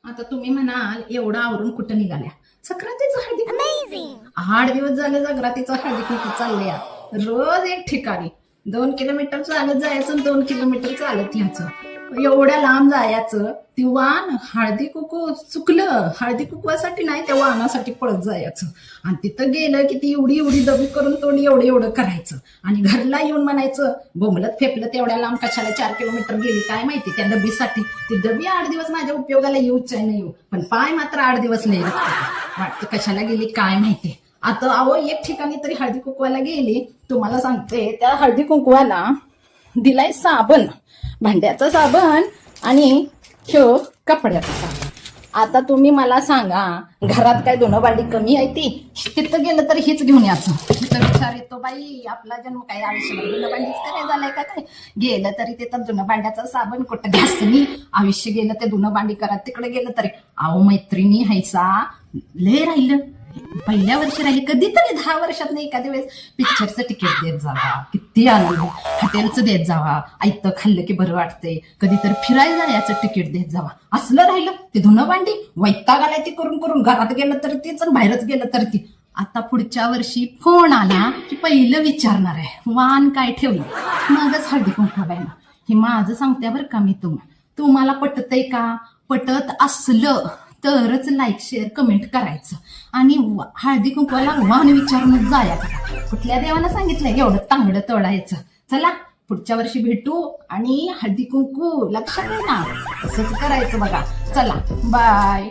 आता तुम्ही म्हणाल एवढं आवरून कुठं निघाल्या? सक्रातीचं हळदी कुंकू. 8 दिवस झाले सक्रातीचं हळदी कुंकू चालले. रोज एक ठिकाणी 2 किलोमीटर चालत जायचं, 2 किलोमीटर चालत यायचं. एवढ्या लांब जायचं, ती वाण हळदी कुंकू चुकलं, हळदी कुंकवासाठी नाही त्या वाणासाठी पळत जायचं. आणि तिथं गेलं की ती एवढी एवढी दबी करून तोंड एवढं एवढं करायचं. आणि घरला येऊन म्हणायचं बोंबलत फेपलं तेवढ्या लांब कशाला 4 किलोमीटर गेली काय माहिती त्या डबीसाठी. ती डबी 8 दिवस माझ्या उपयोगाला येऊच नाही येऊ, पण पाय मात्र 8 दिवस नाही वाटतं कशाला गेली काय माहिती. आता अहो एक ठिकाणी तरी हळदी कुंकवाला गेली, तुम्हाला सांगते त्या हळदी कुंकवाला दिलाय साबण, भांड्याचा साबण आणि ह्यो कपड्याचा साबण. आता तुम्ही मला सांगा घरात काय धुणं भांडी कमी आहे ती? तिथं गेलं तर हीच घेऊन यायचं. तिथं विचार येतो बाई आपला जन्म काय आयुष्यभर धुणं भांडीच काय झालंय का काय? गेलं तरी तिथं धुणं भांड्याचा साबण कुठं घासणी, आयुष्य गेलं ते धुणं भांडी करा. तिकडे गेलं तरी अहो मैत्रिणी हायसा लय राहिलं. पहिल्या वर्षी राहिले कधीतरी 10 वर्षात नाही एखाद्या वेळेस पिक्चरचं तिकीट देत जावा, किती आनंद. हॉटेलचं देत जावा, ऐकतं खाल्लं की बरं वाटतंय. कधीतरी फिरायला जायचं तिकीट देत जावा. असलं राहिलं ते धुणं भांडी वैताग आलाय ती करून करून. घरात गेलं तर तीच आणि बाहेरच गेलं तर ती. आता पुढच्या वर्षी फोन आला की पहिलं विचारणार आहे वाण काय ठेवली, मगच हळदी कुंकू बायना. हे माझं सांगते बरं का मी तुम्हाला पटतंय का? पटत असलं तरच लाईक शेअर कमेंट करायचं. आणि हळदी कुंकवाला वाण विचारूनच जायचं. कुठल्या देवानं सांगितलंय एवढं तांगडं तोडायचं? चला पुढच्या वर्षी भेटू आणि हळदी कुंकू लक्षात आहे ना, तसंच करायचं बघा. चला बाय.